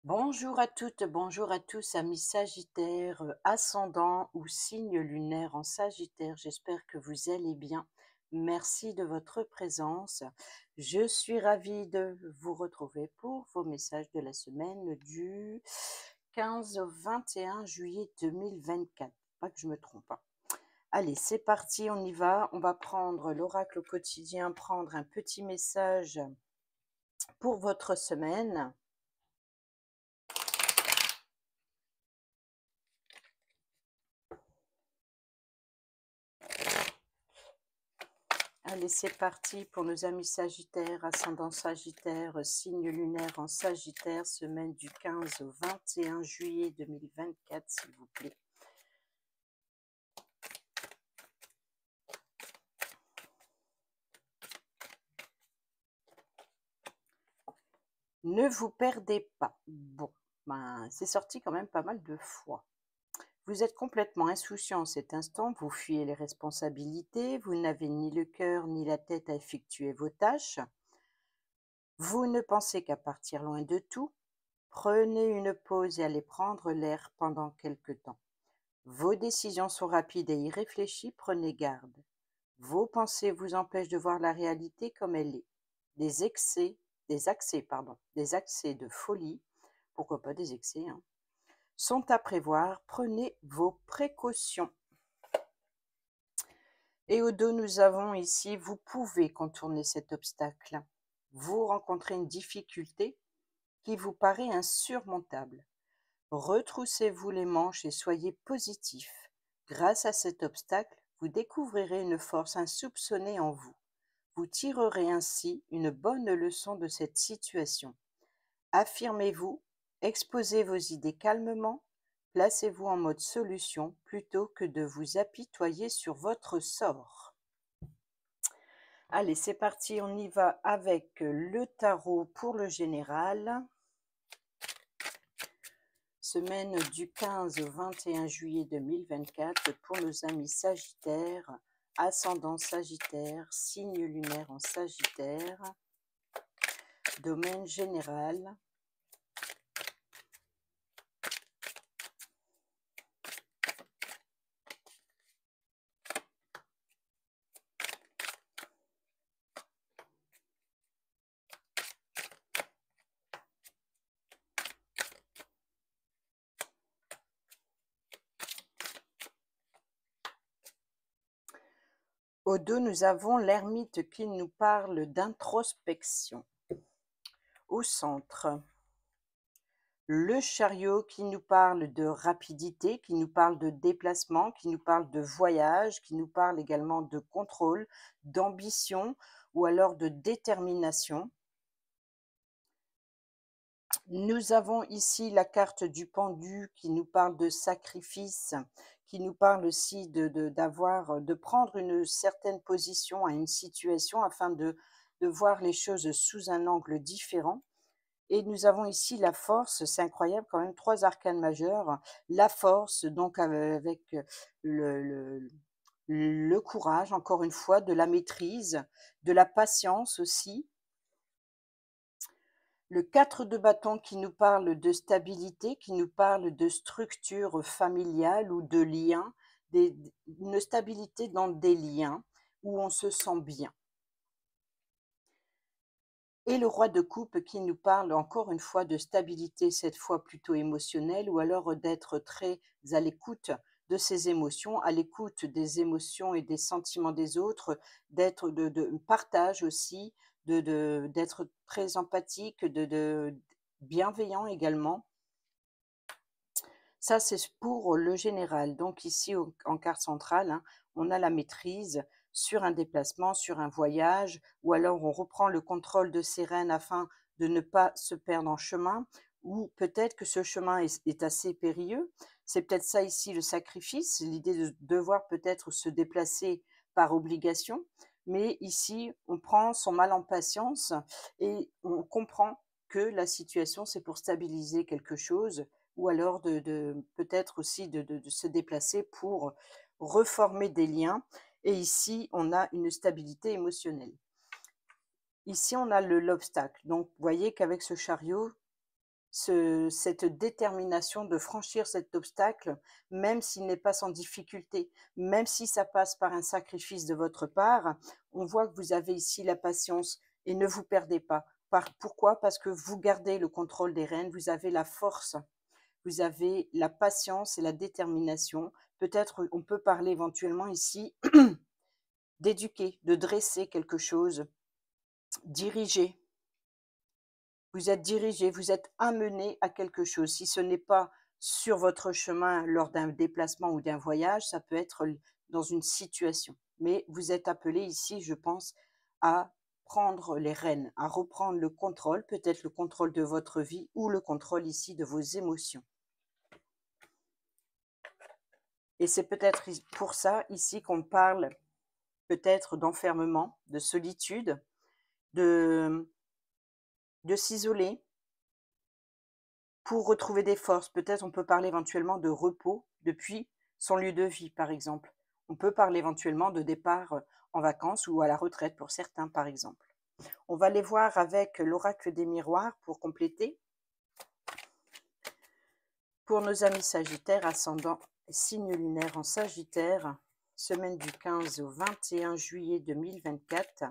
Bonjour à toutes, bonjour à tous, amis Sagittaires, ascendant ou signe lunaire en Sagittaire. J'espère que vous allez bien. Merci de votre présence. Je suis ravie de vous retrouver pour vos messages de la semaine du 15 au 21 juillet 2024. Pas que je me trompe, hein. Allez, c'est parti, on y va. On va prendre l'oracle au quotidien, prendre un petit message pour votre semaine. Allez, c'est parti pour nos amis Sagittaires, ascendant Sagittaire, signe lunaire en Sagittaire, semaine du 15 au 21 juillet 2024, s'il vous plaît. Ne vous perdez pas. Bon, c'est sorti quand même pas mal de fois. Vous êtes complètement insouciant en cet instant, vous fuyez les responsabilités, vous n'avez ni le cœur ni la tête à effectuer vos tâches. Vous ne pensez qu'à partir loin de tout. Prenez une pause et allez prendre l'air pendant quelque temps. Vos décisions sont rapides et irréfléchies, prenez garde. Vos pensées vous empêchent de voir la réalité comme elle est. Des accès de folie, pourquoi pas des excès, hein, sont à prévoir, prenez vos précautions. Et au dos, nous avons ici, vous pouvez contourner cet obstacle. Vous rencontrez une difficulté qui vous paraît insurmontable. Retroussez-vous les manches et soyez positif. Grâce à cet obstacle, vous découvrirez une force insoupçonnée en vous. Vous tirerez ainsi une bonne leçon de cette situation. Affirmez-vous, exposez vos idées calmement, placez-vous en mode solution plutôt que de vous apitoyer sur votre sort. Allez, c'est parti, on y va avec le tarot pour le général. Semaine du 15 au 21 juillet 2024 pour nos amis Sagittaires, ascendant Sagittaire, signe lunaire en Sagittaire, domaine général. Au dos, nous avons l'ermite qui nous parle d'introspection. Au centre, le chariot qui nous parle de rapidité, qui nous parle de déplacement, qui nous parle de voyage, qui nous parle également de contrôle, d'ambition ou alors de détermination. Nous avons ici la carte du pendu qui nous parle de sacrifice, qui nous parle aussi de prendre une certaine position à une situation afin de voir les choses sous un angle différent. Et nous avons ici la force, c'est incroyable quand même, 3 arcanes majeurs. La force, donc avec le, le, le courage, encore une fois, de la maîtrise, de la patience aussi. Le 4 de bâton qui nous parle de stabilité, qui nous parle de structure familiale ou de liens, une stabilité dans des liens où on se sent bien. Et le roi de coupe qui nous parle encore une fois de stabilité, cette fois plutôt émotionnelle, ou alors d'être très à l'écoute de ses émotions, à l'écoute des émotions et des sentiments des autres, d'être de partage aussi, d'être très empathique, de bienveillant également. Ça, c'est pour le général. Donc ici, en carte centrale, hein, on a la maîtrise sur un déplacement, sur un voyage, ou alors on reprend le contrôle de ses rênes afin de ne pas se perdre en chemin, ou peut-être que ce chemin est assez périlleux. C'est peut-être ça ici le sacrifice, l'idée de devoir peut-être se déplacer par obligation. Mais ici, on prend son mal en patience et on comprend que la situation, c'est pour stabiliser quelque chose ou alors peut-être aussi de se déplacer pour reformer des liens. Et ici, on a une stabilité émotionnelle. Ici, on a l'obstacle. Donc, vous voyez qu'avec ce chariot, cette détermination de franchir cet obstacle, même s'il n'est pas sans difficulté, même si ça passe par un sacrifice de votre part. On voit que vous avez ici la patience et ne vous perdez pas. Pourquoi? Parce que vous gardez le contrôle des rênes, vous avez la force, vous avez la patience et la détermination. Peut-être on peut parler éventuellement ici d'éduquer, de dresser quelque chose, diriger. Vous êtes dirigé, vous êtes amené à quelque chose. Si ce n'est pas sur votre chemin lors d'un déplacement ou d'un voyage, ça peut être dans une situation. Mais vous êtes appelé ici, je pense, à prendre les rênes, à reprendre le contrôle, peut-être le contrôle de votre vie ou le contrôle ici de vos émotions. Et c'est peut-être pour ça ici qu'on parle peut-être d'enfermement, de solitude, de s'isoler pour retrouver des forces. Peut-être on peut parler éventuellement de repos depuis son lieu de vie, par exemple. On peut parler éventuellement de départ en vacances ou à la retraite pour certains, par exemple. On va les voir avec l'oracle des miroirs pour compléter. Pour nos amis Sagittaires, ascendant signe lunaire en Sagittaire, semaine du 15 au 21 juillet 2024.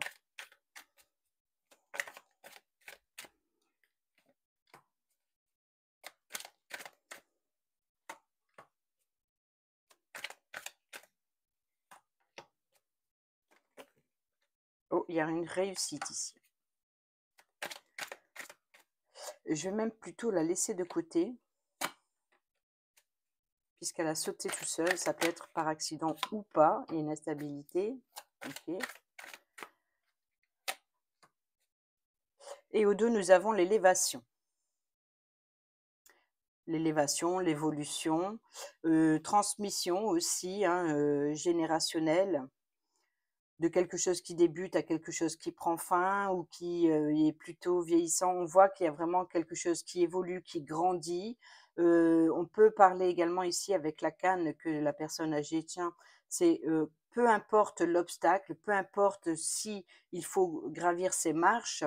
Oh, il y a une réussite ici. Je vais même plutôt la laisser de côté, puisqu'elle a sauté tout seul. Ça peut être par accident ou pas, il y a une instabilité. Okay. Et au dos, nous avons l'élévation. L'élévation, l'évolution, transmission aussi, hein, générationnelle, de quelque chose qui débute à quelque chose qui prend fin ou qui est plutôt vieillissant. On voit qu'il y a vraiment quelque chose qui évolue, qui grandit. On peut parler également ici avec la canne que la personne âgée tient. C'est peu importe l'obstacle, peu importe si il faut gravir ces marches,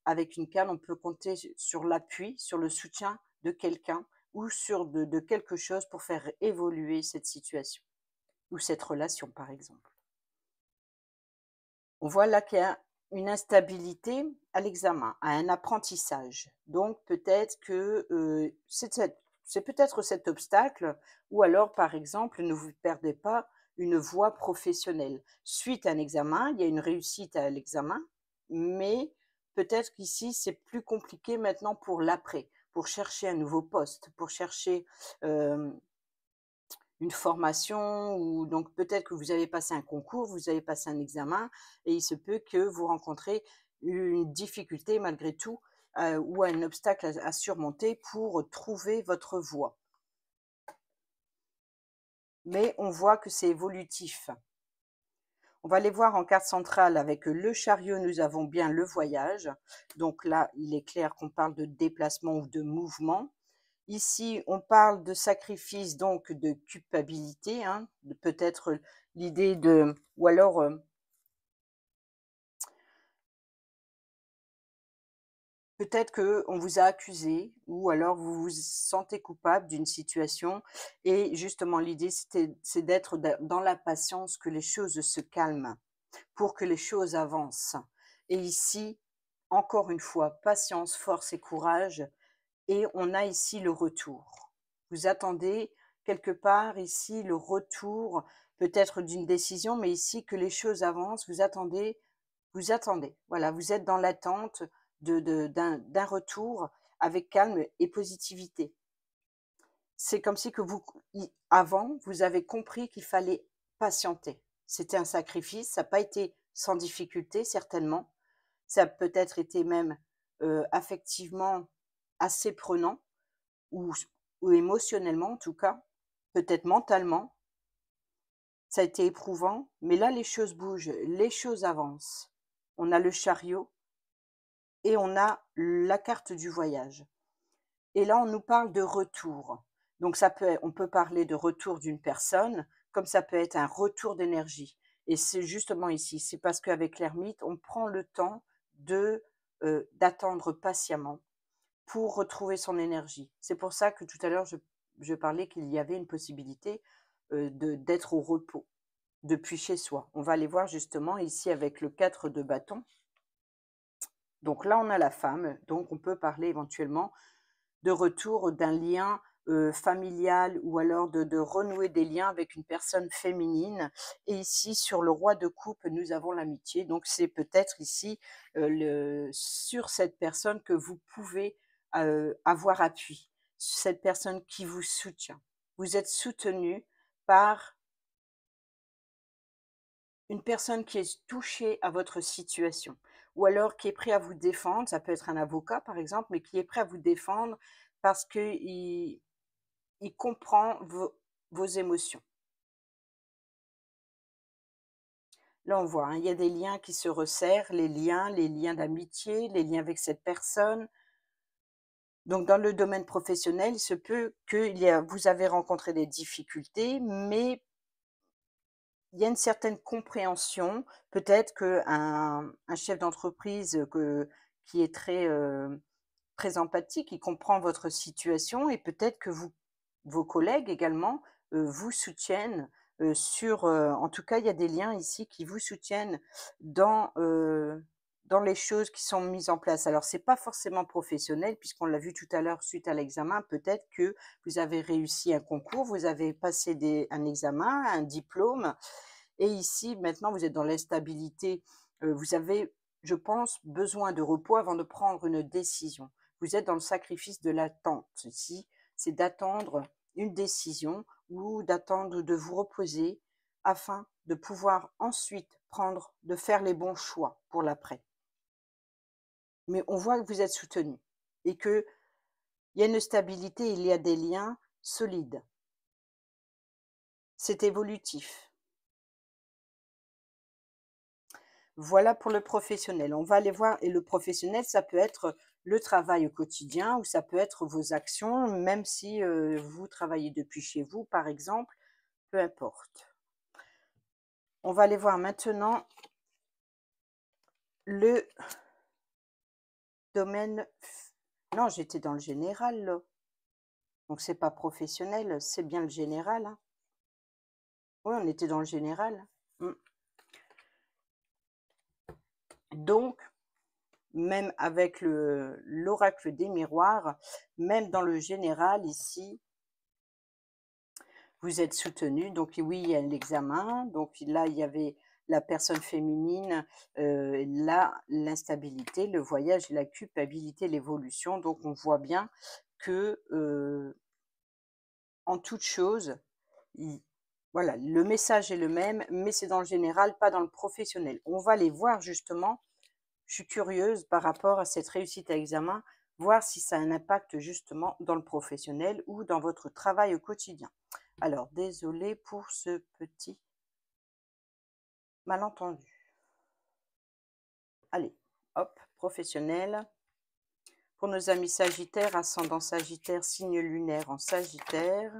avec une canne, on peut compter sur l'appui, sur le soutien de quelqu'un ou sur de quelque chose pour faire évoluer cette situation ou cette relation, par exemple. On voit là qu'il y a une instabilité à l'examen, à un apprentissage. Donc peut-être que c'est peut-être cet obstacle, ou alors par exemple, ne vous perdez pas une voie professionnelle. Suite à un examen, il y a une réussite à l'examen, mais peut-être qu'ici c'est plus compliqué maintenant pour l'après, pour chercher un nouveau poste, pour chercher une formation, ou donc peut-être que vous avez passé un concours, vous avez passé un examen et il se peut que vous rencontrez une difficulté malgré tout, ou un obstacle à surmonter pour trouver votre voie. Mais on voit que c'est évolutif. On va les voir en carte centrale avec le chariot, nous avons bien le voyage. Donc là, il est clair qu'on parle de déplacement ou de mouvement. Ici, on parle de sacrifice, donc de culpabilité, hein, peut-être l'idée de, ou alors peut-être qu'on vous a accusé, ou alors vous vous sentez coupable d'une situation, et justement l'idée c'est d'être dans la patience, que les choses se calment, pour que les choses avancent. Et ici, encore une fois, patience, force et courage, et on a ici le retour. Vous attendez quelque part ici le retour, peut-être d'une décision, mais ici que les choses avancent, vous attendez. Voilà, vous êtes dans l'attente d'un retour avec calme et positivité. C'est comme si que avant, vous avez compris qu'il fallait patienter. C'était un sacrifice, ça n'a pas été sans difficulté, certainement. Ça a peut-être été même affectivement assez prenant, ou, ou émotionnellement en tout cas, peut-être mentalement. Ça a été éprouvant, mais là les choses bougent, les choses avancent. On a le chariot et on a la carte du voyage. Et là, on nous parle de retour. Donc on peut parler de retour d'une personne, comme ça peut être un retour d'énergie. Et c'est justement ici, c'est parce qu'avec l'ermite, on prend le temps d'attendre patiemment, pour retrouver son énergie. C'est pour ça que tout à l'heure, je parlais qu'il y avait une possibilité d'être au repos depuis chez soi. On va aller voir justement ici avec le 4 de bâton. Donc là, on a la femme, donc on peut parler éventuellement de retour d'un lien familial ou alors de renouer des liens avec une personne féminine. Et ici, sur le roi de coupe, nous avons l'amitié. Donc c'est peut-être ici sur cette personne que vous pouvez avoir appui, cette personne qui vous soutient. Vous êtes soutenu par une personne qui est touchée à votre situation ou alors qui est prêt à vous défendre, ça peut être un avocat par exemple, mais qui est prêt à vous défendre parce qu'il il comprend vos émotions. Là, on voit, hein, il y a des liens qui se resserrent, les liens d'amitié, les liens avec cette personne. Donc dans le domaine professionnel, il se peut que vous avez rencontré des difficultés, mais il y a une certaine compréhension. Peut-être qu'un chef d'entreprise qui est très empathique, qui comprend votre situation et peut-être que vos collègues également vous soutiennent en tout cas, il y a des liens ici qui vous soutiennent dans les choses qui sont mises en place. Alors, c'est pas forcément professionnel, puisqu'on l'a vu tout à l'heure suite à l'examen. Peut-être que vous avez réussi un concours, vous avez passé un examen, un diplôme, et ici, maintenant, vous êtes dans l'instabilité. Vous avez, je pense, besoin de repos avant de prendre une décision. Vous êtes dans le sacrifice de l'attente. Ici, c'est d'attendre une décision ou d'attendre de vous reposer afin de pouvoir ensuite de faire les bons choix pour l'après. Mais on voit que vous êtes soutenu et qu'il y a une stabilité, il y a des liens solides. C'est évolutif. Voilà pour le professionnel. On va aller voir, et le professionnel, ça peut être le travail au quotidien ou ça peut être vos actions, même si vous travaillez depuis chez vous, par exemple, peu importe. On va aller voir maintenant le domaine. Non, j'étais dans le général, là. Donc, c'est pas professionnel, c'est bien le général, hein. Oui, on était dans le général. Mm. Donc, même avec l'oracle des miroirs, même dans le général, ici, vous êtes soutenu. Donc oui, il y a l'examen. Donc là, il y avait la personne féminine, là, l'instabilité, le voyage, la culpabilité, l'évolution. Donc on voit bien que en toute chose, voilà, le message est le même, mais c'est dans le général, pas dans le professionnel. On va les voir justement. Je suis curieuse par rapport à cette réussite à examen, voir si ça a un impact justement dans le professionnel ou dans votre travail au quotidien. Alors, désolée pour ce petit malentendu. Allez, hop, professionnel. Pour nos amis Sagittaires, ascendant Sagittaire, signe lunaire en Sagittaire.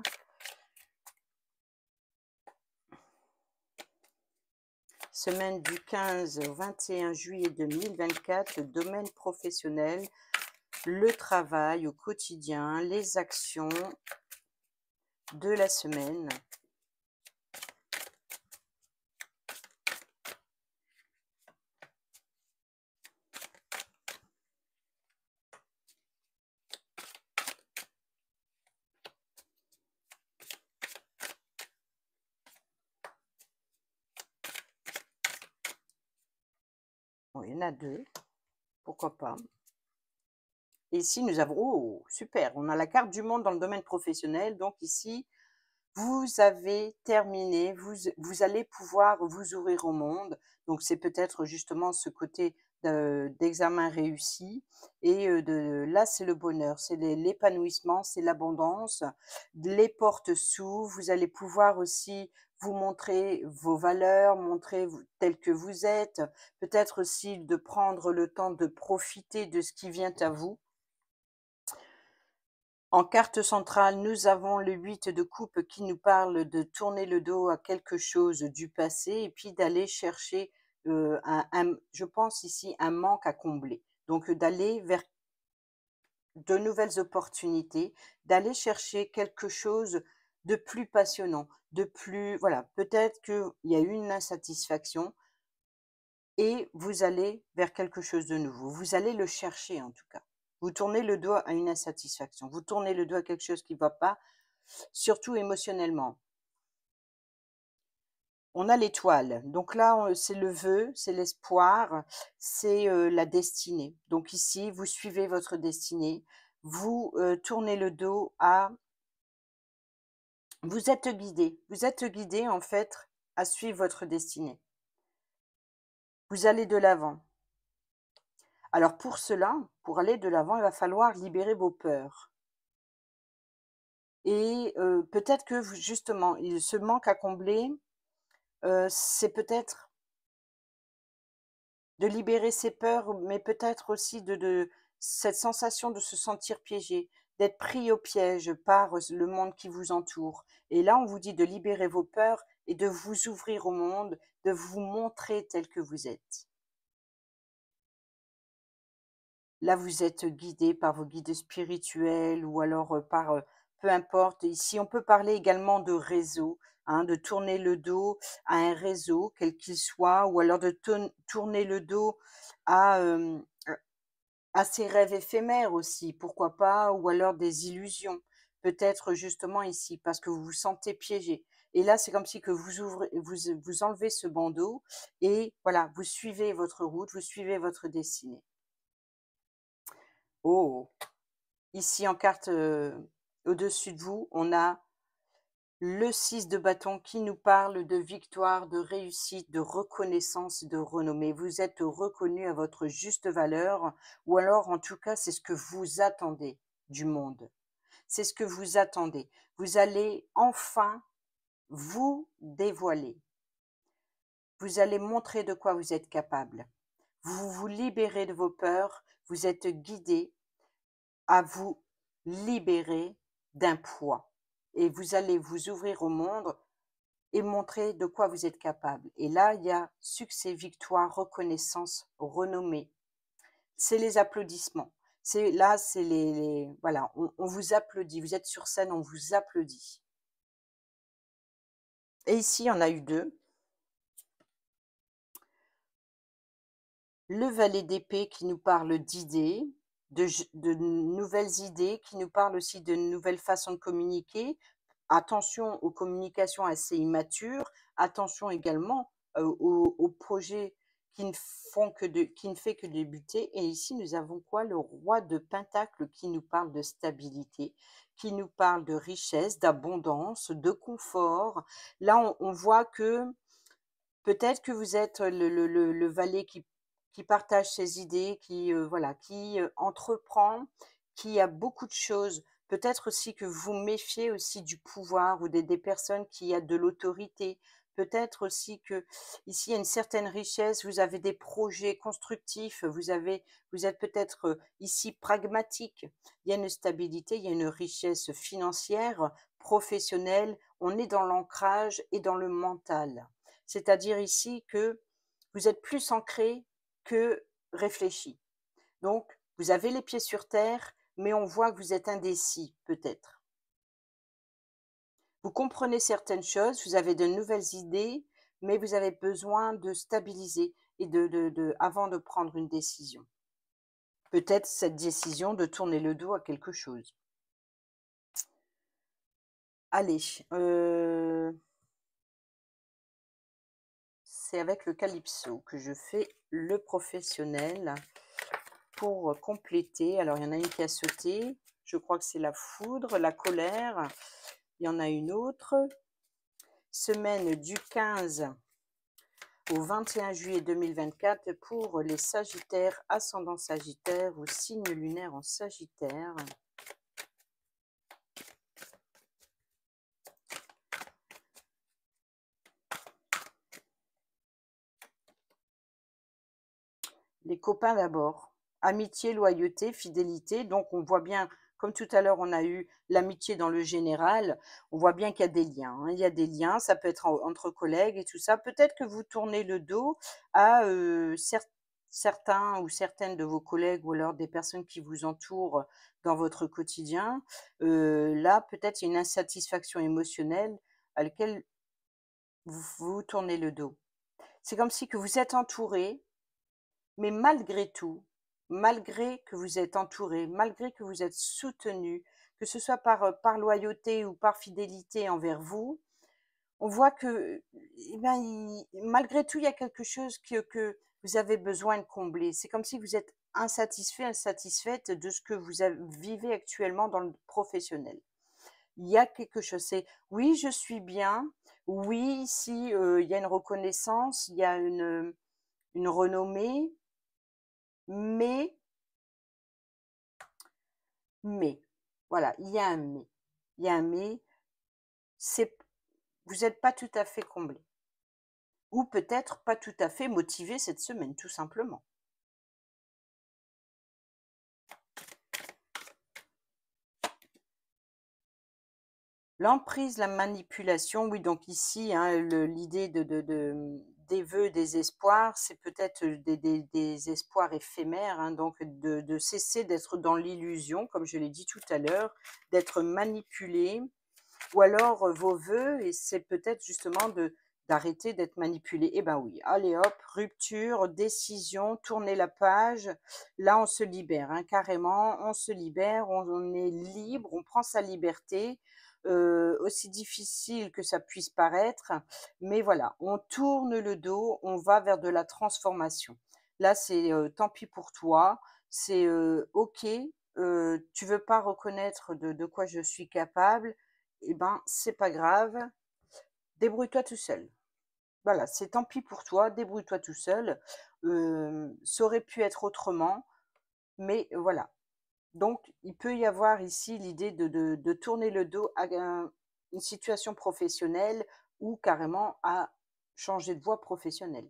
Semaine du 15 au 21 juillet 2024, le domaine professionnel, le travail au quotidien, les actions de la semaine. Bon, il y en a deux, pourquoi pas. Et ici, nous avons, oh, super, on a la carte du monde dans le domaine professionnel. Donc ici, vous avez terminé, vous allez pouvoir vous ouvrir au monde. Donc c'est peut-être justement ce côté d'examen réussi. Et là, c'est le bonheur, c'est l'épanouissement, c'est l'abondance. Les portes s'ouvrent, vous allez pouvoir aussi vous montrer vos valeurs, montrer tel que vous êtes. Peut-être aussi de prendre le temps de profiter de ce qui vient à vous. En carte centrale, nous avons le 8 de coupe qui nous parle de tourner le dos à quelque chose du passé et puis d'aller chercher, je pense ici, un manque à combler. Donc d'aller vers de nouvelles opportunités, d'aller chercher quelque chose de plus passionnant, de plus voilà, peut-être qu'il y a eu une insatisfaction et vous allez vers quelque chose de nouveau. Vous allez le chercher en tout cas. Vous tournez le dos à une insatisfaction, vous tournez le dos à quelque chose qui ne va pas, surtout émotionnellement. On a l'étoile, donc là, c'est le vœu, c'est l'espoir, c'est, la destinée. Donc ici, vous suivez votre destinée, vous, tournez le dos à vous êtes guidé en fait à suivre votre destinée. Vous allez de l'avant. Alors pour cela, pour aller de l'avant, il va falloir libérer vos peurs et peut-être que vous justement, ce manque à combler, c'est peut-être de libérer ses peurs, mais peut-être aussi de cette sensation de se sentir piégé, d'être pris au piège par le monde qui vous entoure. Et là, on vous dit de libérer vos peurs et de vous ouvrir au monde, de vous montrer tel que vous êtes. Là, vous êtes guidé par vos guides spirituels ou alors par, peu importe. Ici, on peut parler également de réseau, hein, de tourner le dos à un réseau, quel qu'il soit, ou alors de tourner le dos à, à ses rêves éphémères aussi, pourquoi pas, ou alors des illusions. Peut-être justement ici, parce que vous vous sentez piégé. Et là, c'est comme si que vous enlevez ce bandeau et voilà, vous suivez votre route, vous suivez votre destinée. Oh! Ici en carte, au-dessus de vous, on a le 6 de bâton qui nous parle de victoire, de réussite, de reconnaissance, de renommée. Vous êtes reconnu à votre juste valeur ou alors en tout cas, c'est ce que vous attendez du monde. C'est ce que vous attendez. Vous allez enfin vous dévoiler. Vous allez montrer de quoi vous êtes capable. Vous vous libérez de vos peurs, vous êtes guidé à vous libérer d'un poids et vous allez vous ouvrir au monde et montrer de quoi vous êtes capable. Et là, il y a succès, victoire, reconnaissance, renommée. C'est les applaudissements. C'est voilà, on vous applaudit. Vous êtes sur scène, on vous applaudit. Et ici, on a eu deux. Le valet d'épée qui nous parle d'idées, de nouvelles idées, qui nous parle aussi de nouvelles façons de communiquer. Attention aux communications assez immatures, attention également, aux projets qui ne fait que débuter. Et ici, nous avons quoi? Le roi de Pentacle qui nous parle de stabilité, qui nous parle de richesse, d'abondance, de confort. Là, on voit que peut-être que vous êtes le valet qui partage ses idées, qui, voilà, qui, entreprend, qui a beaucoup de choses. Peut-être aussi que vous méfiez aussi du pouvoir ou des personnes qui a de l'autorité. Peut-être aussi que ici il y a une certaine richesse, vous avez des projets constructifs, vous êtes peut-être, ici pragmatique. Il y a une stabilité, il y a une richesse financière, professionnelle, on est dans l'ancrage et dans le mental. C'est-à-dire ici que vous êtes plus ancré que réfléchi. Donc, vous avez les pieds sur terre, mais on voit que vous êtes indécis, peut-être. Vous comprenez certaines choses, vous avez de nouvelles idées, mais vous avez besoin de stabiliser et avant de prendre une décision. Peut-être cette décision de tourner le dos à quelque chose. Allez, c'est avec le calypso que je fais le professionnel pour compléter. Alors, il y en a une qui a sauté. Je crois que c'est la foudre, la colère. Il y en a une autre. Semaine du 15 au 21 juillet 2024 pour les Sagittaires, ascendant Sagittaire ou signe lunaire en Sagittaire. Les copains d'abord. Amitié, loyauté, fidélité. Donc, on voit bien, comme tout à l'heure, on a eu l'amitié dans le général. On voit bien qu'il y a des liens, hein. Il y a des liens, ça peut être entre collègues et tout ça. Peut-être que vous tournez le dos à certains ou certaines de vos collègues ou alors des personnes qui vous entourent dans votre quotidien, là, peut-être il y a une insatisfaction émotionnelle à laquelle vous tournez le dos. C'est comme si que vous êtes entouré, mais malgré tout, malgré que vous êtes entouré, malgré que vous êtes soutenu, que ce soit par loyauté ou par fidélité envers vous, on voit que, eh ben, malgré tout, il y a quelque chose que vous avez besoin de combler. C'est comme si vous êtes insatisfait, insatisfaite de ce que vivez actuellement dans le professionnel. Il y a quelque chose, c'est oui, je suis bien, oui, ici, il y a une reconnaissance, il y a une renommée, mais, mais, voilà, il y a un mais. Il y a un mais, c'est vous n'êtes pas tout à fait comblé. Ou peut-être pas tout à fait motivé cette semaine, tout simplement. L'emprise, la manipulation, oui, donc ici, hein, l'idée des vœux, des espoirs, c'est peut-être des espoirs éphémères, hein, donc de cesser d'être dans l'illusion, comme je l'ai dit tout à l'heure, d'être manipulé, ou alors vos vœux, et c'est peut-être justement d'arrêter d'être manipulé. Eh ben oui, allez hop, rupture, décision, tournez la page. Là, on se libère, hein, carrément, on se libère, on est libre, on prend sa liberté, aussi difficile que ça puisse paraître. Mais voilà, on tourne le dos, on va vers de la transformation. Là, c'est tant pis pour toi, c'est ok, tu veux pas reconnaître de quoi je suis capable, eh ben, c'est pas grave, débrouille-toi tout seul. Voilà, c'est tant pis pour toi, débrouille-toi tout seul. Ça aurait pu être autrement, mais voilà. Donc, il peut y avoir ici l'idée de tourner le dos à une situation professionnelle ou carrément à changer de voie professionnelle.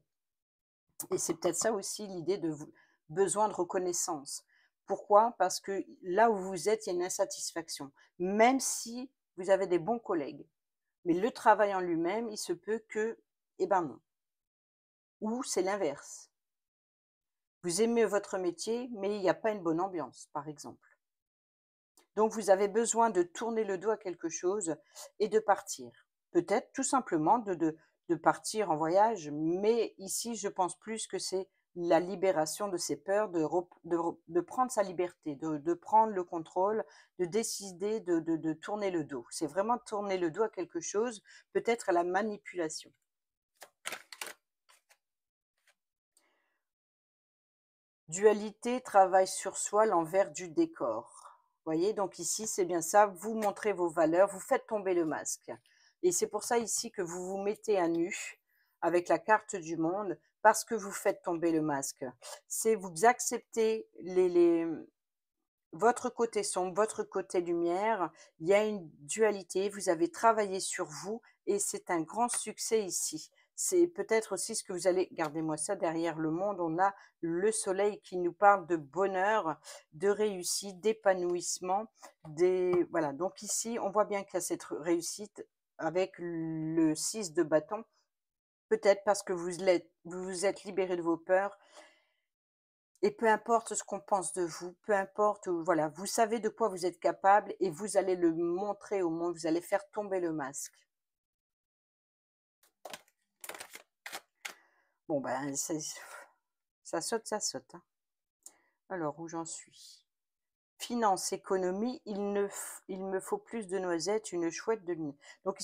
Et c'est peut-être ça aussi l'idée besoin de reconnaissance. Pourquoi? Parce que là où vous êtes, il y a une insatisfaction. Même si vous avez des bons collègues. Mais le travail en lui-même, il se peut que, eh ben non. Ou c'est l'inverse. Vous aimez votre métier, mais il n'y a pas une bonne ambiance, par exemple. Donc vous avez besoin de tourner le dos à quelque chose et de partir. Peut-être tout simplement de partir en voyage, mais ici je pense plus que c'est la libération de ses peurs, de prendre sa liberté, de prendre le contrôle, de décider de tourner le dos. C'est vraiment tourner le dos à quelque chose, peut-être à la manipulation. Dualité, travail sur soi, l'envers du décor. Voyez, donc ici, c'est bien ça, vous montrez vos valeurs, vous faites tomber le masque. Et c'est pour ça ici que vous vous mettez à nu avec la carte du monde, parce que vous faites tomber le masque. C'est vous acceptez votre côté sombre, votre côté lumière. Il y a une dualité, vous avez travaillé sur vous et c'est un grand succès ici. C'est peut-être aussi ce que vous allez, gardez-moi ça, derrière le monde, on a le soleil qui nous parle de bonheur, de réussite, d'épanouissement, voilà. Donc ici, on voit bien qu'il y a cette réussite avec le 6 de bâton, peut-être parce que vous vous êtes libéré de vos peurs, et peu importe ce qu'on pense de vous, peu importe, voilà, vous savez de quoi vous êtes capable et vous allez le montrer au monde, vous allez faire tomber le masque. Bon ben, ça saute, hein. Alors, où j'en suis? Finance, économie, il me faut plus de noisettes, une chouette de lune. Donc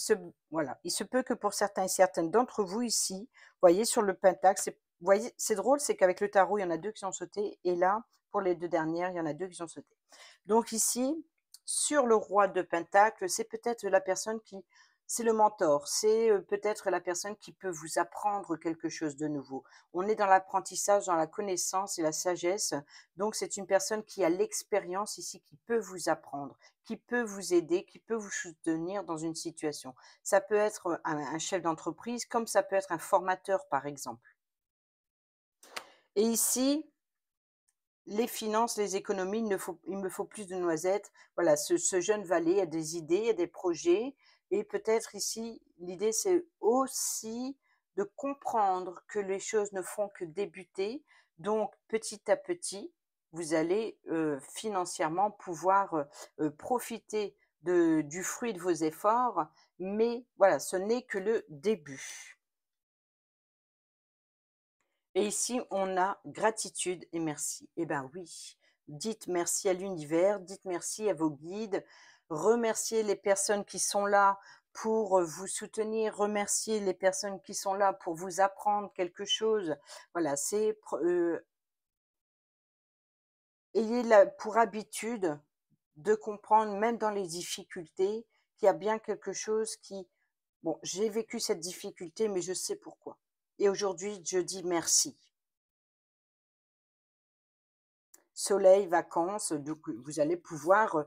voilà, il se peut que pour certains et certaines d'entre vous ici, voyez sur le pentacle, vous voyez, c'est drôle, c'est qu'avec le tarot, il y en a 2 qui ont sauté et là, pour les 2 dernières, il y en a 2 qui ont sauté. Donc ici, sur le roi de pentacle, c'est peut-être la personne qui c'est le mentor, c'est, peut-être la personne qui peut vous apprendre quelque chose de nouveau. On est dans l'apprentissage, dans la connaissance et la sagesse, donc c'est une personne qui a l'expérience ici, qui peut vous apprendre, qui peut vous aider, qui peut vous soutenir dans une situation. Ça peut être un chef d'entreprise, comme ça peut être un formateur, par exemple. Et ici, les finances, les économies, il me faut plus de noisettes. Voilà, ce jeune valet a des idées, a des projets. Et peut-être ici, l'idée, c'est aussi de comprendre que les choses ne font que débuter. Donc petit à petit, vous allez, financièrement pouvoir, profiter du fruit de vos efforts, mais voilà, ce n'est que le début. Et ici, on a gratitude et merci. Eh ben oui, dites merci à l'univers, dites merci à vos guides, remerciez les personnes qui sont là pour vous soutenir, remerciez les personnes qui sont là pour vous apprendre quelque chose. Voilà, ayez pour habitude de comprendre, même dans les difficultés, qu'il y a bien quelque chose qui, bon, j'ai vécu cette difficulté, mais je sais pourquoi. Et aujourd'hui, je dis merci. Soleil, vacances, donc vous allez pouvoir,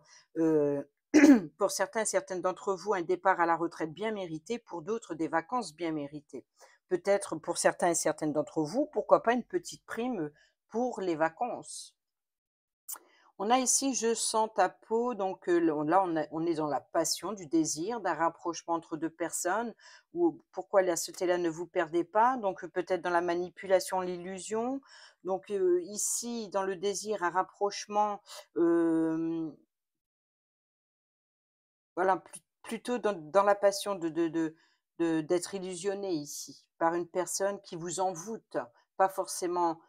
pour certains et certaines d'entre vous, un départ à la retraite bien mérité, pour d'autres, des vacances bien méritées. Peut-être pour certains et certaines d'entre vous, pourquoi pas une petite prime, pour les vacances? On a ici «Je sens ta peau», donc là, on est dans la passion, du désir, d'un rapprochement entre 2 personnes, ou pourquoi là ne vous perdez pas, donc peut-être dans la manipulation, l'illusion. Donc ici, dans le désir, un rapprochement, voilà, plutôt dans la passion d'être illusionné ici, par une personne qui vous envoûte, pas forcément,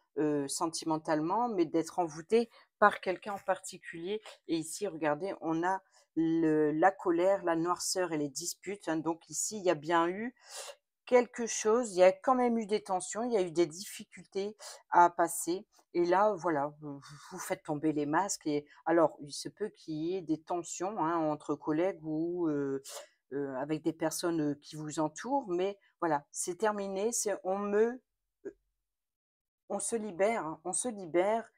sentimentalement, mais d'être envoûté par quelqu'un en particulier. Et ici, regardez, on a la colère, la noirceur et les disputes, hein. Donc ici, il y a bien eu quelque chose, il y a quand même eu des tensions, il y a eu des difficultés à passer, et là, voilà, vous faites tomber les masques. Et alors, il se peut qu'il y ait des tensions, hein, entre collègues ou avec des personnes, qui vous entourent, mais voilà, c'est terminé, on se libère, hein, on se libère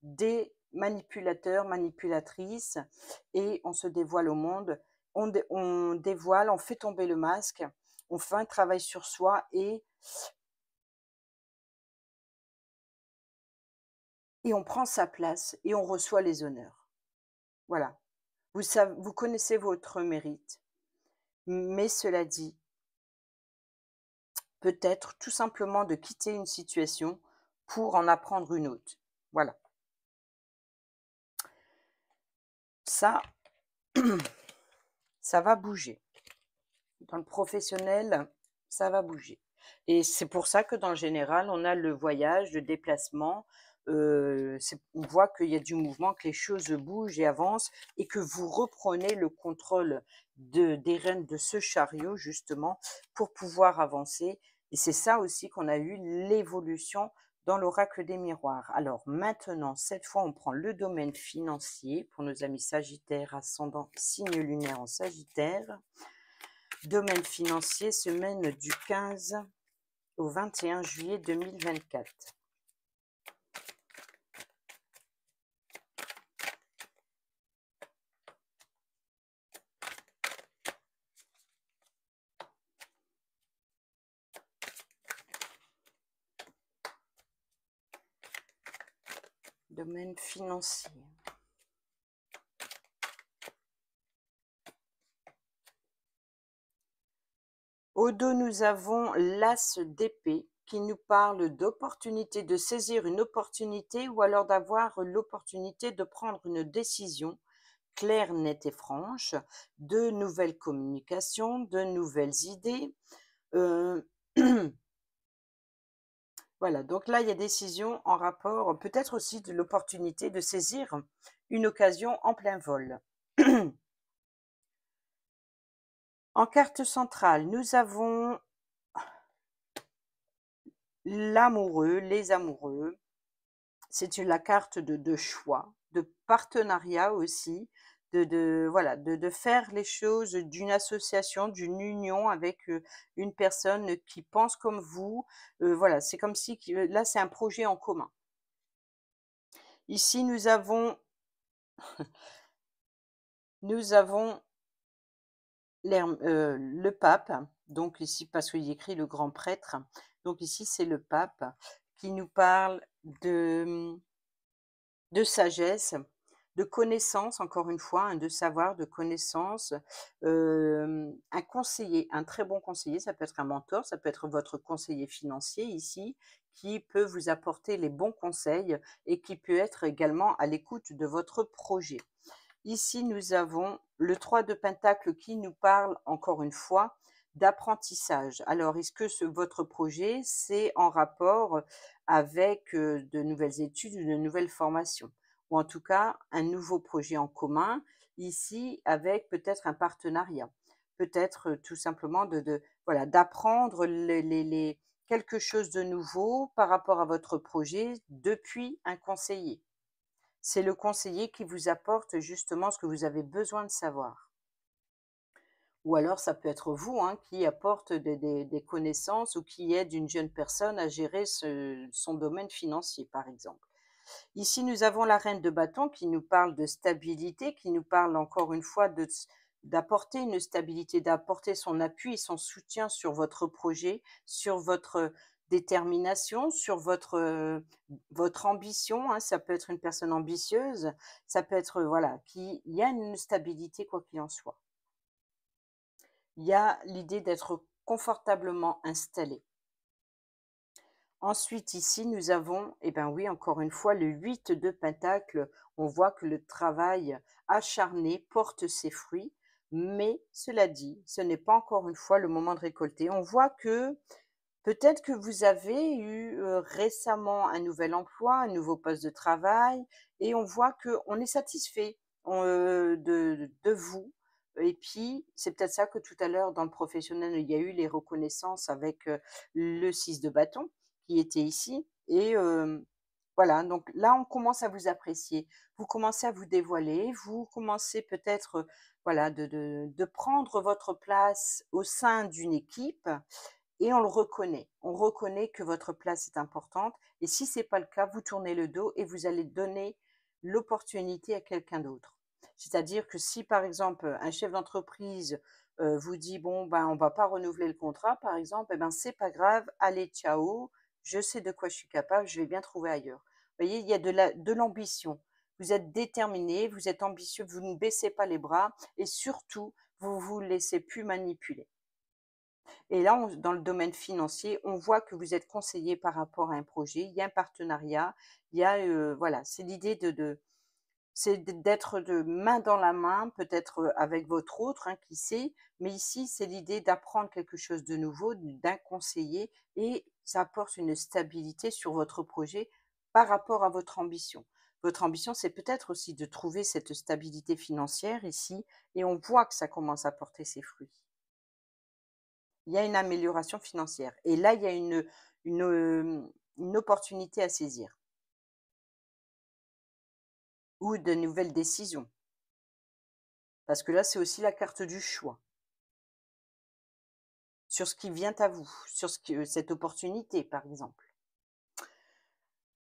des manipulateurs, manipulatrices, et on se dévoile au monde. On dévoile, on fait tomber le masque, on fait un travail sur soi, et on prend sa place et on reçoit les honneurs. Voilà. Vous connaissez votre mérite, mais cela dit, peut-être tout simplement de quitter une situation pour en apprendre une autre. Voilà. Ça, ça va bouger. Dans le professionnel, ça va bouger, et c'est pour ça que dans le général, on a le voyage, le déplacement, on voit qu'il y a du mouvement, que les choses bougent et avancent, et que vous reprenez le contrôle des rênes de ce chariot justement pour pouvoir avancer, et c'est ça aussi qu'on a eu l'évolution dans l'oracle des miroirs. Alors maintenant, cette fois, on prend le domaine financier pour nos amis sagittaires, ascendant signe lunaire en Sagittaire. Domaine financier, semaine du 15 au 21 juillet 2024. Domaine financier. Au dos, nous avons l'as d'épée qui nous parle d'opportunité, de saisir une opportunité, ou alors d'avoir l'opportunité de prendre une décision claire, nette et franche, de nouvelles communications, de nouvelles idées. Euh, Voilà, donc là, il y a décision en rapport, peut-être aussi de l'opportunité de saisir une occasion en plein vol. En carte centrale, nous avons l'amoureux, les amoureux. C'est la carte de choix, de partenariat aussi, voilà, de faire les choses, d'une association, d'une union avec une personne qui pense comme vous. Voilà, c'est comme si là, c'est un projet en commun. Ici, nous avons le pape, donc ici, parce qu'il écrit le grand prêtre, donc ici, c'est le pape qui nous parle de sagesse, de connaissances, encore une fois, hein, de savoir, de connaissances. Un conseiller, un très bon conseiller, ça peut être un mentor, ça peut être votre conseiller financier ici, qui peut vous apporter les bons conseils et qui peut être également à l'écoute de votre projet. Ici, nous avons le 3 de Pentacle qui nous parle, encore une fois, d'apprentissage. Alors, est-ce que votre projet, c'est en rapport avec de nouvelles études ou de nouvelles formations? Ou en tout cas, un nouveau projet en commun, ici, avec peut-être un partenariat. Peut-être tout simplement voilà, d'apprendre quelque chose de nouveau par rapport à votre projet depuis un conseiller. C'est le conseiller qui vous apporte justement ce que vous avez besoin de savoir. Ou alors ça peut être vous, hein, qui apporte des connaissances ou qui aide une jeune personne à gérer son domaine financier, par exemple. Ici, nous avons la reine de bâton qui nous parle de stabilité, qui nous parle encore une fois d'apporter une stabilité, d'apporter son appui et son soutien sur votre projet, sur votre détermination, sur votre ambition, hein. Ça peut être une personne ambitieuse, ça peut être, voilà, il y a une stabilité quoi qu'il en soit. Il y a l'idée d'être confortablement installé. Ensuite, ici, nous avons, eh ben oui, encore une fois, le 8 de Pentacle. On voit que le travail acharné porte ses fruits, mais cela dit, ce n'est pas encore une fois le moment de récolter. On voit que peut-être que vous avez eu récemment un nouvel emploi, un nouveau poste de travail, et on voit qu'on est satisfait de vous. Et puis, c'est peut-être ça que tout à l'heure, dans le professionnel, il y a eu les reconnaissances avec le 6 de bâton qui était ici. Et voilà, donc là, on commence à vous apprécier. Vous commencez à vous dévoiler, vous commencez peut-être voilà, de prendre votre place au sein d'une équipe et on le reconnaît. On reconnaît que votre place est importante et si c'est pas le cas, vous tournez le dos et vous allez donner l'opportunité à quelqu'un d'autre. C'est-à-dire que si, par exemple, un chef d'entreprise, vous dit: «Bon, ben, on va pas renouveler le contrat», par exemple, eh ben, c'est pas grave, allez ciao, je sais de quoi je suis capable, je vais bien trouver ailleurs. Vous voyez, il y a de l'ambition. Vous êtes déterminé, vous êtes ambitieux, vous ne baissez pas les bras et surtout, vous vous laissez plus manipuler. Et là, dans le domaine financier, on voit que vous êtes conseillé par rapport à un projet, il y a un partenariat, il y a, voilà, c'est l'idée d'être de main dans la main, peut-être avec votre autre, hein, qui sait, mais ici, c'est l'idée d'apprendre quelque chose de nouveau, d'un conseiller, et ça apporte une stabilité sur votre projet par rapport à votre ambition. Votre ambition, c'est peut-être aussi de trouver cette stabilité financière ici, et on voit que ça commence à porter ses fruits. Il y a une amélioration financière et là, il y a une opportunité à saisir ou de nouvelles décisions. Parce que là, c'est aussi la carte du choix sur ce qui vient à vous, sur cette opportunité, par exemple.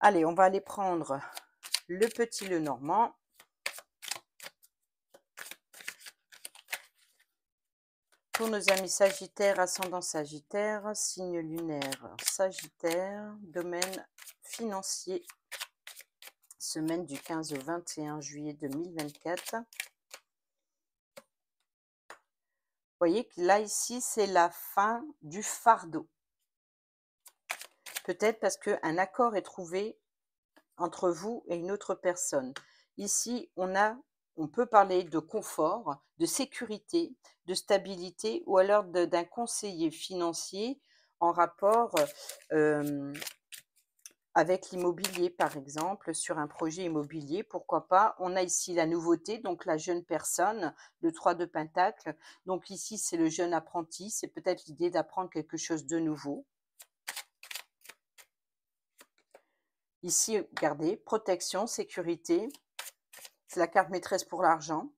Allez, on va aller prendre le petit Lenormand. Pour nos amis Sagittaire, ascendant Sagittaire, signe lunaire Sagittaire, domaine financier, semaine du 15 au 21 juillet 2024. Vous voyez que là, ici, c'est la fin du fardeau. Peut-être parce qu'un accord est trouvé entre vous et une autre personne. Ici, on peut parler de confort, de sécurité, de stabilité ou alors d'un conseiller financier en rapport avec l'immobilier, par exemple, sur un projet immobilier, pourquoi pas. On a ici la nouveauté, donc la jeune personne, le 3 de Pentacle. Donc ici, c'est le jeune apprenti, c'est peut-être l'idée d'apprendre quelque chose de nouveau. Ici, regardez, protection, sécurité, c'est la carte maîtresse pour l'argent.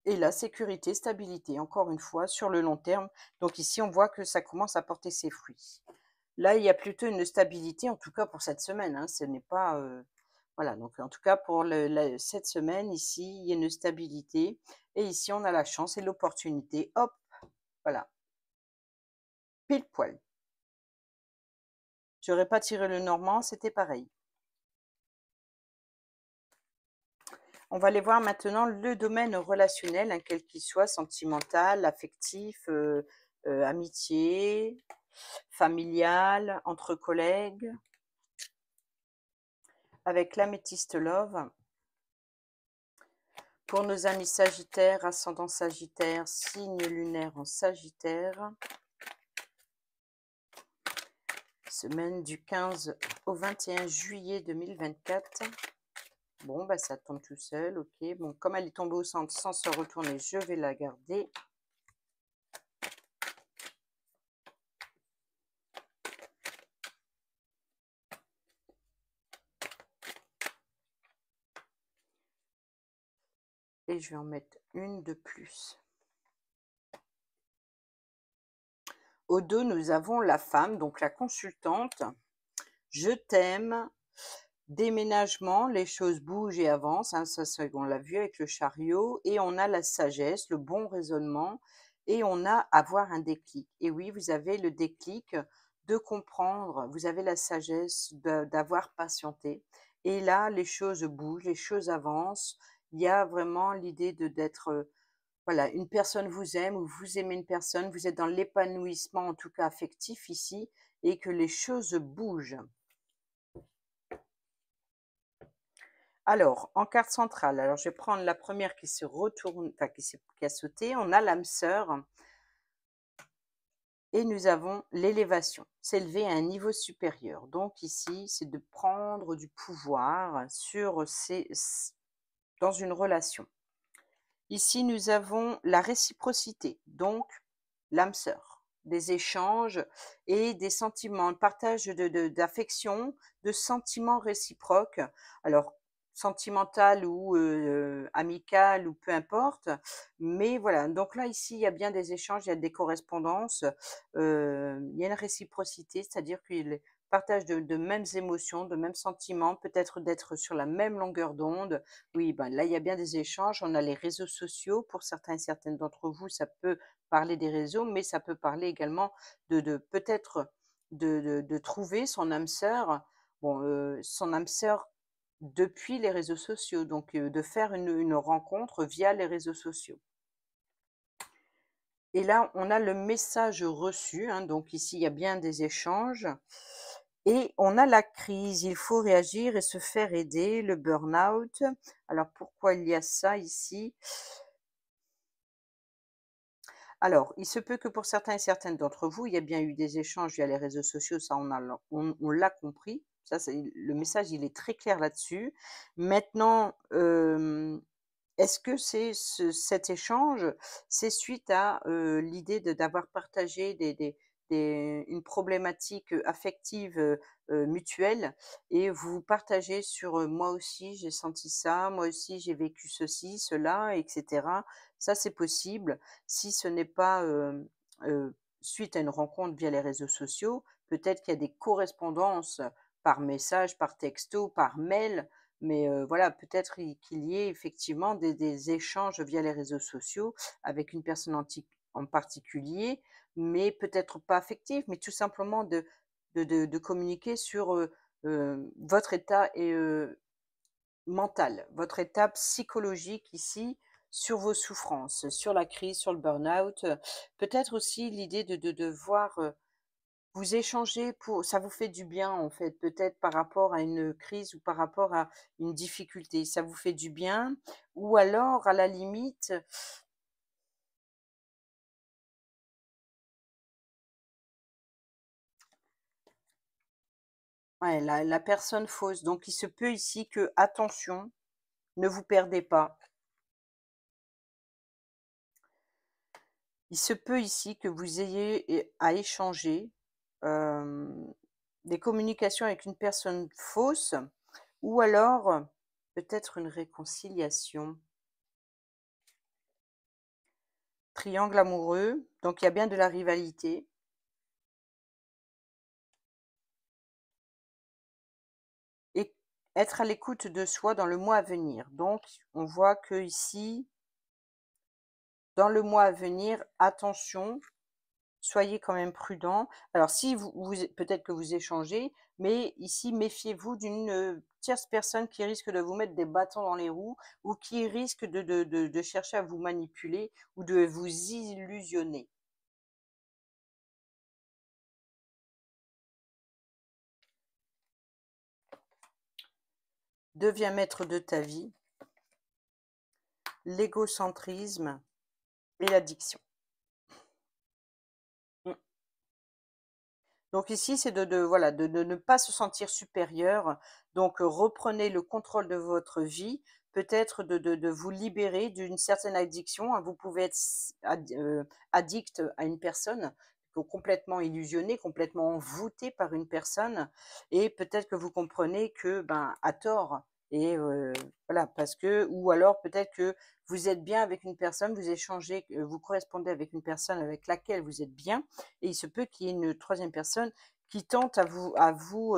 Et la sécurité, stabilité, encore une fois, sur le long terme. Donc ici, on voit que ça commence à porter ses fruits. Là, il y a plutôt une stabilité, en tout cas pour cette semaine, hein, ce n'est pas, voilà, donc en tout cas pour cette semaine ici, il y a une stabilité et ici on a la chance et l'opportunité. Hop, voilà, pile poil. J'aurais pas tiré le normand, c'était pareil. On va aller voir maintenant le domaine relationnel, hein, quel qu'il soit, sentimental, affectif, amitié, familial, entre collègues, avec l'améthyste love. Pour nos amis sagittaires, ascendant sagittaire, signe lunaire en sagittaire, semaine du 15 au 21 juillet 2024. Bon, bah ça tombe tout seul, ok. Bon, comme elle est tombée au centre sans se retourner, je vais la garder. Et je vais en mettre une de plus. Au dos, nous avons la femme, donc la consultante. Je t'aime. Déménagement, les choses bougent et avancent, hein, ça on l'a vu avec le chariot, et on a la sagesse, le bon raisonnement, et on a avoir un déclic. Et oui, vous avez le déclic de comprendre, vous avez la sagesse d'avoir patienté. Et là, les choses bougent, les choses avancent. Il y a vraiment l'idée d'être, voilà, une personne vous aime ou vous aimez une personne, vous êtes dans l'épanouissement, en tout cas affectif ici, et que les choses bougent. Alors, en carte centrale, alors je vais prendre la première qui se retourne, enfin qui a sauté. On a l'âme sœur et nous avons l'élévation, s'élever à un niveau supérieur. Donc ici, c'est de prendre du pouvoir dans une relation. Ici, nous avons la réciprocité, donc l'âme sœur, des échanges et des sentiments, un partage d'affection, de sentiments réciproques. Alors, sentimental ou amical ou peu importe. Mais voilà, donc là, ici, il y a bien des échanges, il y a des correspondances, il y a une réciprocité, c'est-à-dire qu'ils partagent de mêmes émotions, de mêmes sentiments, peut-être d'être sur la même longueur d'onde. Oui, ben là, il y a bien des échanges. On a les réseaux sociaux. Pour certains et certaines d'entre vous, ça peut parler des réseaux, mais ça peut parler également de peut-être de trouver son âme sœur. Bon, son âme sœur depuis les réseaux sociaux, donc de faire une rencontre via les réseaux sociaux. Et là, on a le message reçu, hein, donc ici, il y a bien des échanges. Et on a la crise, il faut réagir et se faire aider, le burn-out. Alors pourquoi il y a ça ici? Alors, il se peut que pour certains et certaines d'entre vous, il y a bien eu des échanges via les réseaux sociaux, ça on l'a compris. Ça, le message, il est très clair là-dessus. Maintenant, est-ce que cet échange, c'est suite à l'idée d'avoir partagé une problématique affective mutuelle et vous partagez sur moi aussi j'ai senti ça, moi aussi j'ai vécu ceci, cela, etc. Ça, c'est possible. Si ce n'est pas suite à une rencontre via les réseaux sociaux, peut-être qu'il y a des correspondances par message, par texto, par mail, mais voilà, peut-être qu'il y ait effectivement des échanges via les réseaux sociaux avec une personne en particulier, mais peut-être pas affective, mais tout simplement de communiquer sur, votre état mental, votre état psychologique ici, sur vos souffrances, sur la crise, sur le burn-out. Peut-être aussi l'idée de voir, vous échangez pour ça vous fait du bien, en fait, peut-être par rapport à une crise ou par rapport à une difficulté. Ça vous fait du bien ou alors à la limite, ouais, la personne fausse. Donc il se peut ici que, attention, ne vous perdez pas. Il se peut ici que vous ayez à échanger, hem, des communications avec une personne fausse ou alors, peut-être une réconciliation. Triangle amoureux, donc il y a bien de la rivalité. Et être à l'écoute de soi dans le mois à venir. Donc, on voit que ici, dans le mois à venir, attention Soyez quand même prudent. Alors si peut-être que vous échangez, mais ici méfiez-vous d'une, tierce personne qui risque de vous mettre des bâtons dans les roues ou qui risque de chercher à vous manipuler ou de vous illusionner. Deviens maître de ta vie, l'égocentrisme et l'addiction. Mmh. Donc ici, c'est voilà, de ne pas se sentir supérieur. Donc, reprenez le contrôle de votre vie, peut-être de vous libérer d'une certaine addiction, hein. Vous pouvez être addict à une personne, complètement illusionné, complètement envoûté par une personne et peut-être que vous comprenez que, ben, à tort et voilà, parce que ou alors peut-être que vous êtes bien avec une personne, vous échangez, vous correspondez avec une personne avec laquelle vous êtes bien et il se peut qu'il y ait une troisième personne qui tente à vous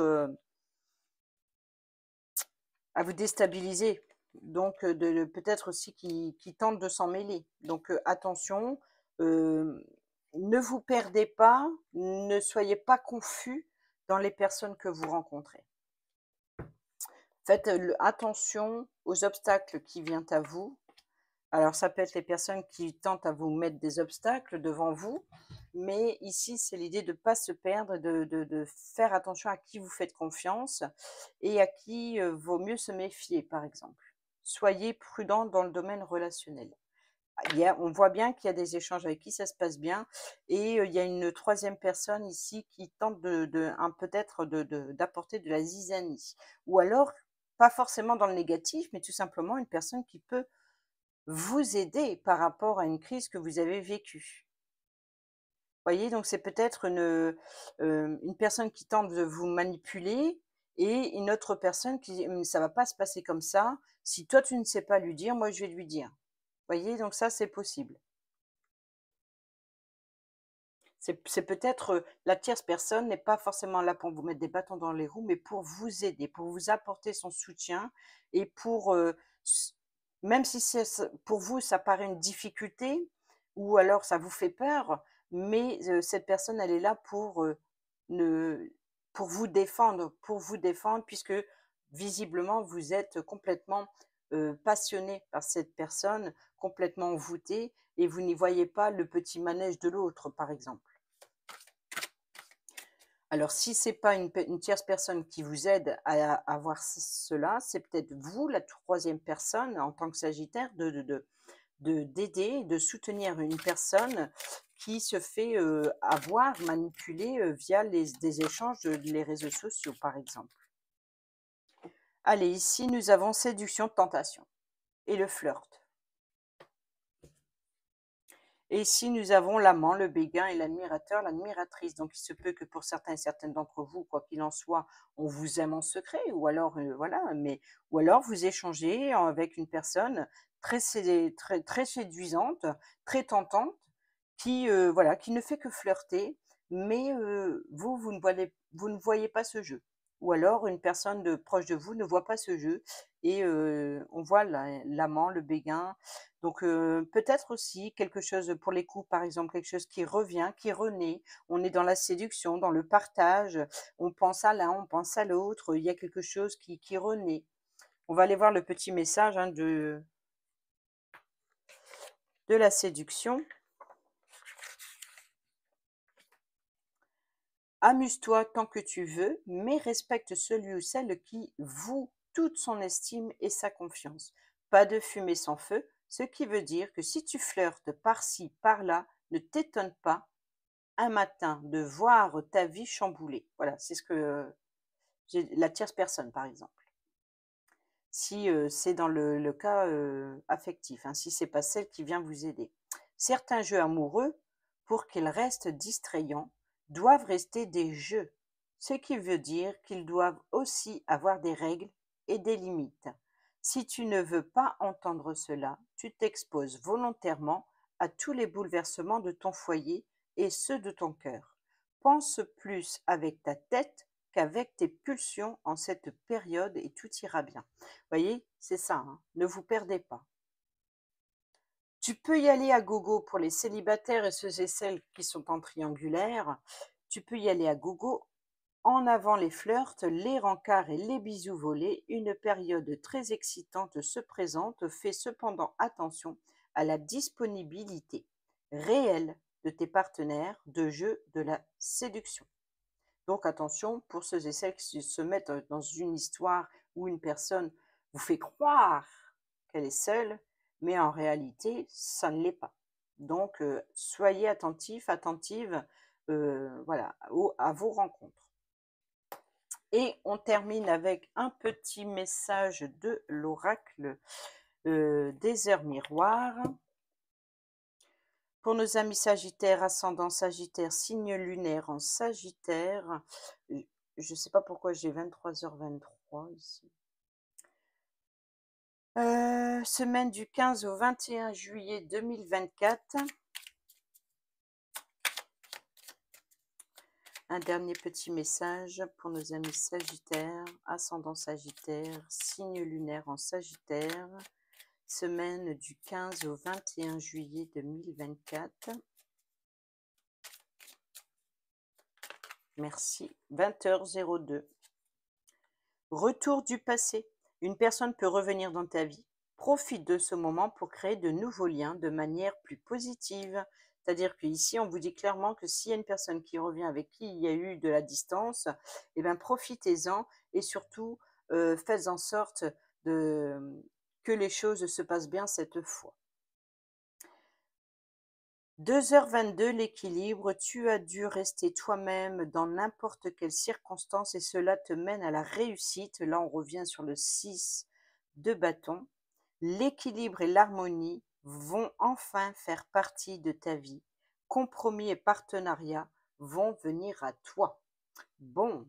déstabiliser. Donc de peut-être aussi qui tente de s'en mêler. Donc attention, hem, ne vous perdez pas, ne soyez pas confus dans les personnes que vous rencontrez. Faites, attention aux obstacles qui viennent à vous. Alors ça peut être les personnes qui tentent à vous mettre des obstacles devant vous, mais ici, c'est l'idée de ne pas se perdre, de faire attention à qui vous faites confiance et à qui, vaut mieux se méfier, par exemple. Soyez prudent dans le domaine relationnel. On voit bien qu'il y a des échanges avec qui ça se passe bien et il y a une troisième personne ici qui tente peut-être d'apporter de la zizanie ou alors, pas forcément dans le négatif, mais tout simplement une personne qui peut vous aider par rapport à une crise que vous avez vécue. Voyez? Donc c'est peut-être une personne qui tente de vous manipuler et une autre personne qui dit: Ça va pas se passer comme ça. Si toi tu ne sais pas lui dire, moi je vais lui dire». Voyez? Donc ça, c'est possible. C'est peut-être, la tierce personne n'est pas forcément là pour vous mettre des bâtons dans les roues, mais pour vous aider, pour vous apporter son soutien et pour, s même si pour vous, ça paraît une difficulté ou alors ça vous fait peur, mais cette personne, elle est là ne pour vous défendre puisque visiblement vous êtes complètement, passionné par cette personne, complètement envoûté et vous n'y voyez pas le petit manège de l'autre, par exemple. Alors si c'est pas une tierce personne qui vous aide à voir cela, c'est peut-être vous, la troisième personne, en tant que sagittaire, d'aider, de soutenir une personne qui se fait, avoir, manipuler, via des échanges les réseaux sociaux, par exemple. Allez, ici, nous avons séduction, tentation et le flirt. Et ici, nous avons l'amant, le béguin et l'admirateur, l'admiratrice. Donc, il se peut que pour certains et certaines d'entre vous, quoi qu'il en soit, on vous aime en secret, ou alors, voilà, ou alors vous échangez avec une personne très séduisante, très tentante, qui, voilà, qui ne fait que flirter, mais vous ne voyez pas ce jeu. Ou alors une personne proche de vous ne voit pas ce jeu et on voit l'amant, le béguin, donc peut-être aussi quelque chose pour les couples, par exemple, quelque chose qui revient, qui renaît. On est dans la séduction, dans le partage, on pense à l'un, on pense à l'autre, il y a quelque chose qui renaît. On va aller voir le petit message, hein, de la séduction. Amuse-toi tant que tu veux, mais respecte celui ou celle qui voue toute son estime et sa confiance. Pas de fumée sans feu, ce qui veut dire que si tu flirtes par-ci, par-là, ne t'étonne pas un matin de voir ta vie chamboulée. Voilà, c'est ce que j'ai la tierce personne, par exemple. Si, c'est dans le cas, affectif, hein, si c'est pas celle qui vient vous aider. Certains jeux amoureux, pour qu'ils restent distrayants, doivent rester des jeux, ce qui veut dire qu'ils doivent aussi avoir des règles et des limites. Si tu ne veux pas entendre cela, tu t'exposes volontairement à tous les bouleversements de ton foyer et ceux de ton cœur. Pense plus avec ta tête qu'avec tes pulsions en cette période et tout ira bien. Voyez, c'est ça, hein, ne vous perdez pas. Tu peux y aller à gogo pour les célibataires et ceux et celles qui sont en triangulaire. Tu peux y aller à gogo. En avant les flirts, les rencarts et les bisous volés, une période très excitante se présente. Fais cependant attention à la disponibilité réelle de tes partenaires de jeu de la séduction. Donc attention pour ceux et celles qui se mettent dans une histoire où une personne vous fait croire qu'elle est seule, mais en réalité, ça ne l'est pas. Donc soyez attentifs, attentives, voilà, à vos rencontres. Et on termine avec un petit message de l'oracle des heures miroirs. Pour nos amis Sagittaires, ascendant Sagittaire, signe lunaire en Sagittaire, je ne sais pas pourquoi j'ai 23h23 ici. Semaine du 15 au 21 juillet 2024. Un dernier petit message pour nos amis Sagittaires, ascendant Sagittaire, signe lunaire en Sagittaire, semaine du 15 au 21 juillet 2024. Merci. 20h02. Retour du passé. Une personne peut revenir dans ta vie. Profite de ce moment pour créer de nouveaux liens de manière plus positive. C'est-à-dire qu'ici, on vous dit clairement que s'il y a une personne qui revient avec qui il y a eu de la distance, eh bien, profitez-en et surtout, faites en sorte que les choses se passent bien cette fois. 2h22, l'équilibre. Tu as dû rester toi-même dans n'importe quelle circonstance et cela te mène à la réussite. Là, on revient sur le 6 de bâton. L'équilibre et l'harmonie vont enfin faire partie de ta vie. Compromis et partenariat vont venir à toi. Bon,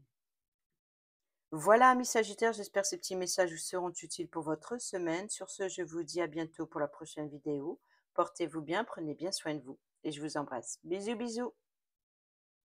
voilà, amis Sagittaires, j'espère que ces petits messages vous seront utiles pour votre semaine. Sur ce, je vous dis à bientôt pour la prochaine vidéo. Portez-vous bien, prenez bien soin de vous et je vous embrasse. Bisous, bisous.